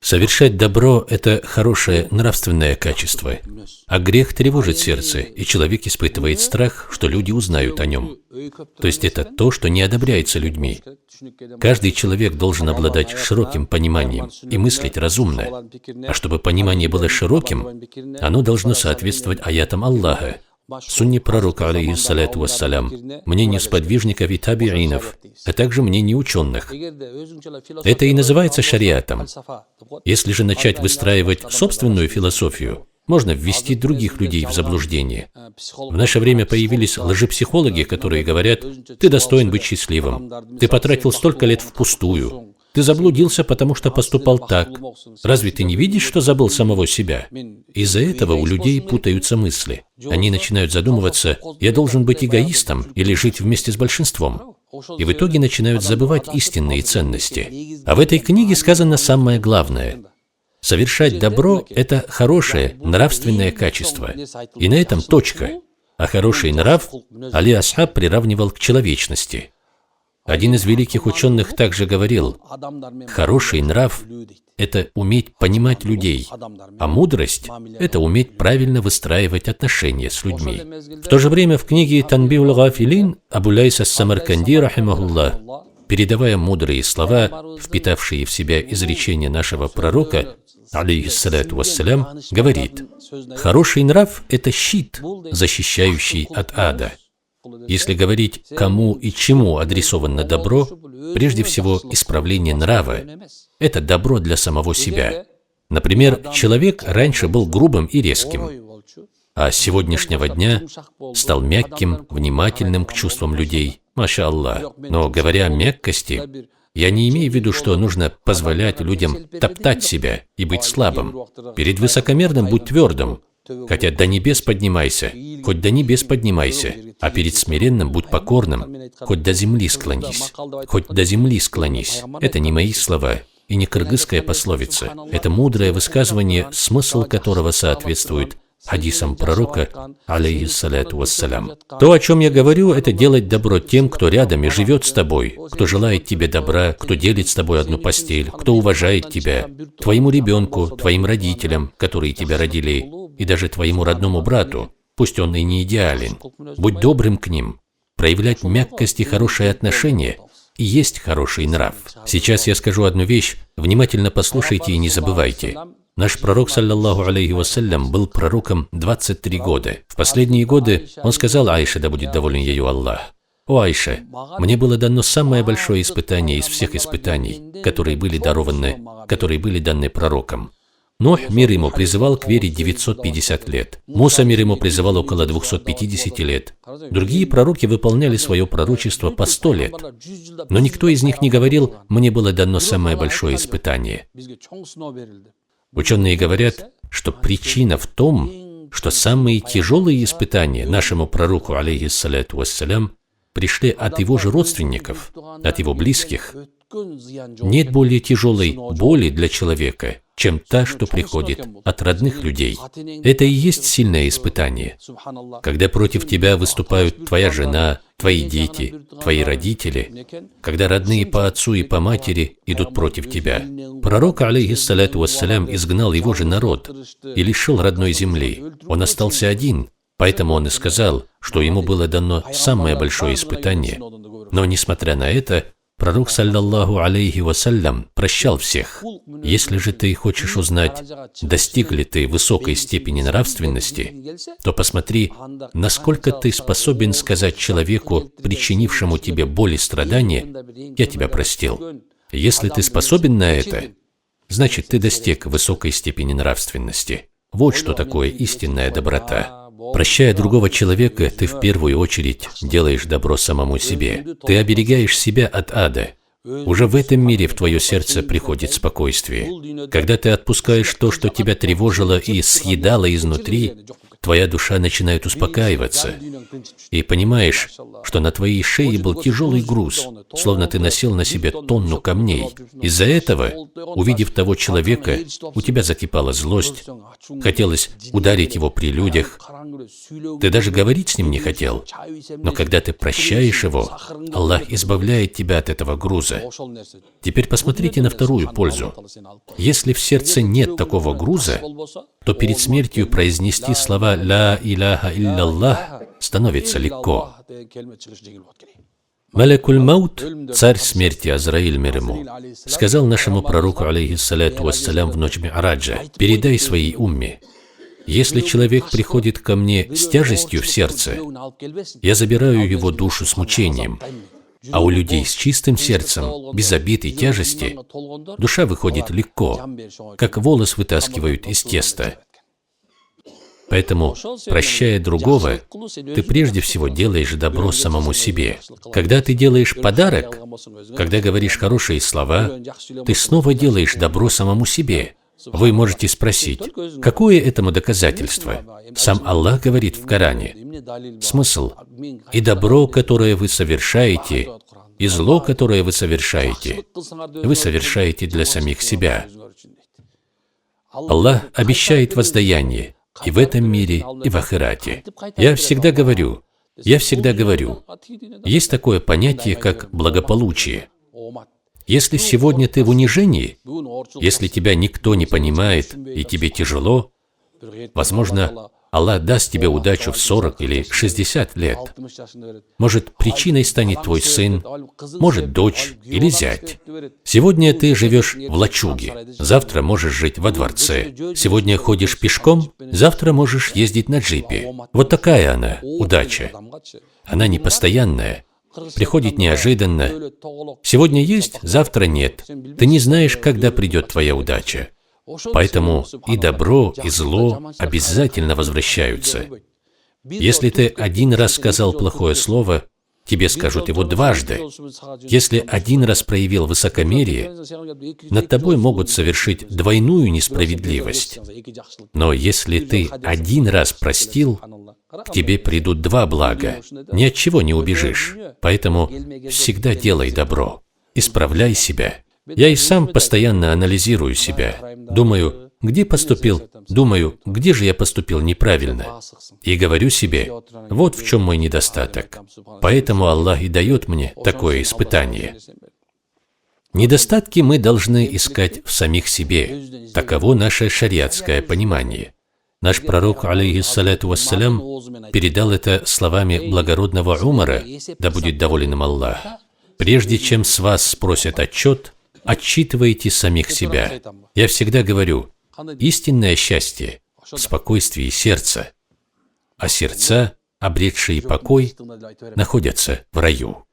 Совершать добро – это хорошее нравственное качество, а грех тревожит сердце, и человек испытывает страх, что люди узнают о нем. То есть это то, что не одобряется людьми. Каждый человек должен обладать широким пониманием и мыслить разумно. А чтобы понимание было широким, оно должно соответствовать аятам Аллаха, сунне пророка, алейхиссаляту вассалям, мнению сподвижников и табиинов, а также мнению ученых. Это и называется шариатом. Если же начать выстраивать собственную философию, можно ввести других людей в заблуждение. В наше время появились лжепсихологи, которые говорят: «Ты достоин быть счастливым, ты потратил столько лет впустую, ты заблудился, потому что поступал так. Разве ты не видишь, что забыл самого себя?» Из-за этого у людей путаются мысли. Они начинают задумываться: «Я должен быть эгоистом или жить вместе с большинством?» И в итоге начинают забывать истинные ценности. А в этой книге сказано самое главное. Совершать добро – это хорошее нравственное качество. И на этом точка. А хороший нрав Али Асхаб приравнивал к человечности. Один из великих ученых также говорил: хороший нрав – это уметь понимать людей, а мудрость – это уметь правильно выстраивать отношения с людьми. В то же время в книге «Танбиуль гафилин» Абу Лайс ас-Самарканди, рахимахуллах, передавая мудрые слова, впитавшие в себя изречения нашего пророка, алейхиссаляту вассалям, говорит: хороший нрав – это щит, защищающий от ада. Если говорить, кому и чему адресовано добро, прежде всего исправление нрава – это добро для самого себя. Например, человек раньше был грубым и резким, а с сегодняшнего дня стал мягким, внимательным к чувствам людей. Маша Аллах. Но говоря о мягкости, я не имею в виду, что нужно позволять людям топтать себя и быть слабым. Перед высокомерным будь твердым, хотя до небес поднимайся, хоть до небес поднимайся, а перед смиренным будь покорным, хоть до земли склонись, хоть до земли склонись. Это не мои слова и не кыргызская пословица. Это мудрое высказывание, смысл которого соответствует хадисам пророка, алейхиссаляту вассалям. То, о чем я говорю, это делать добро тем, кто рядом и живет с тобой, кто желает тебе добра, кто делит с тобой одну постель, кто уважает тебя, твоему ребенку, твоим родителям, которые тебя родили, и даже твоему родному брату, пусть он и не идеален. Будь добрым к ним. Проявлять мягкость и хорошее отношение и есть хороший нрав. Сейчас я скажу одну вещь, внимательно послушайте и не забывайте. Наш пророк, саллаллаху алейхи вассалям, был пророком 23 года. В последние годы он сказал Айше, да будет доволен ею Аллах: «О Айша, мне было дано самое большое испытание из всех испытаний, которые были даны пророкам. Нух, мир ему, призывал к вере 950 лет. Муса, мир ему, призывал около 250 лет. Другие пророки выполняли свое пророчество по 100 лет. Но никто из них не говорил: «Мне было дано самое большое испытание». Ученые говорят, что причина в том, что самые тяжелые испытания нашему пророку, алейхиссаляту вассалям, пришли от его же родственников, от его близких. Нет более тяжелой боли для человека, чем та, что приходит от родных людей. Это и есть сильное испытание. Когда против тебя выступают твоя жена, твои дети, твои родители, когда родные по отцу и по матери идут против тебя. Пророк, алейхиссаляту вассалям, изгнал его же народ и лишил родной земли. Он остался один, поэтому он и сказал, что ему было дано самое большое испытание. Но, несмотря на это, пророк, саллаллаху алейхи вассалям, прощал всех. Если же ты хочешь узнать, достиг ли ты высокой степени нравственности, то посмотри, насколько ты способен сказать человеку, причинившему тебе боль и страдания: «Я тебя простил». Если ты способен на это, значит, ты достиг высокой степени нравственности. Вот что такое истинная доброта. Прощая другого человека, ты в первую очередь делаешь добро самому себе. Ты оберегаешь себя от ада. Уже в этом мире в твое сердце приходит спокойствие. Когда ты отпускаешь то, что тебя тревожило и съедало изнутри, твоя душа начинает успокаиваться, и понимаешь, что на твоей шее был тяжелый груз, словно ты носил на себе тонну камней. Из-за этого, увидев того человека, у тебя закипала злость, хотелось ударить его при людях, ты даже говорить с ним не хотел. Но когда ты прощаешь его, Аллах избавляет тебя от этого груза. Теперь посмотрите на вторую пользу. Если в сердце нет такого груза, то перед смертью произнести слова «Ла иляха илляллах» становится легко. Малякуль Маут, царь смерти Азраиль мир ему, сказал нашему пророку, алейхиссаляту вассалям, в ночь Ми'раджа: «Передай своей умме, если человек приходит ко мне с тяжестью в сердце, я забираю его душу с мучением, а у людей с чистым сердцем, без обид и тяжести, душа выходит легко, как волос вытаскивают из теста». Поэтому, прощая другого, ты прежде всего делаешь добро самому себе. Когда ты делаешь подарок, когда говоришь хорошие слова, ты снова делаешь добро самому себе. Вы можете спросить, какое этому доказательство? Сам Аллах говорит в Коране. Смысл: «И добро, которое вы совершаете, и зло, которое вы совершаете для самих себя». Аллах обещает воздаяние и в этом мире, и в ахирате. Я всегда говорю, есть такое понятие, как благополучие. Если сегодня ты в унижении, если тебя никто не понимает и тебе тяжело, возможно, Аллах даст тебе удачу в 40 или 60 лет. Может, причиной станет твой сын, может, дочь или зять. Сегодня ты живешь в лачуге, завтра можешь жить во дворце. Сегодня ходишь пешком, завтра можешь ездить на джипе. Вот такая она, удача. Она непостоянная, приходит неожиданно. Сегодня есть, завтра нет. Ты не знаешь, когда придет твоя удача. Поэтому и добро, и зло обязательно возвращаются. Если ты один раз сказал плохое слово, тебе скажут его дважды. Если один раз проявил высокомерие, над тобой могут совершить двойную несправедливость. Но если ты один раз простил, к тебе придут два блага. Ни от чего не убежишь. Поэтому всегда делай добро. Исправляй себя. Я и сам постоянно анализирую себя. Думаю, где же я поступил неправильно. И говорю себе, вот в чем мой недостаток. Поэтому Аллах и дает мне такое испытание. Недостатки мы должны искать в самих себе. Таково наше шариатское понимание. Наш пророк, алейхиссаляту вассалям, передал это словами благородного Умара, да будет доволен им Аллах. Прежде чем с вас спросят отчет, отчитывайте самих себя. Я всегда говорю, истинное счастье в спокойствии сердца, а сердца, обретшие покой, находятся в раю.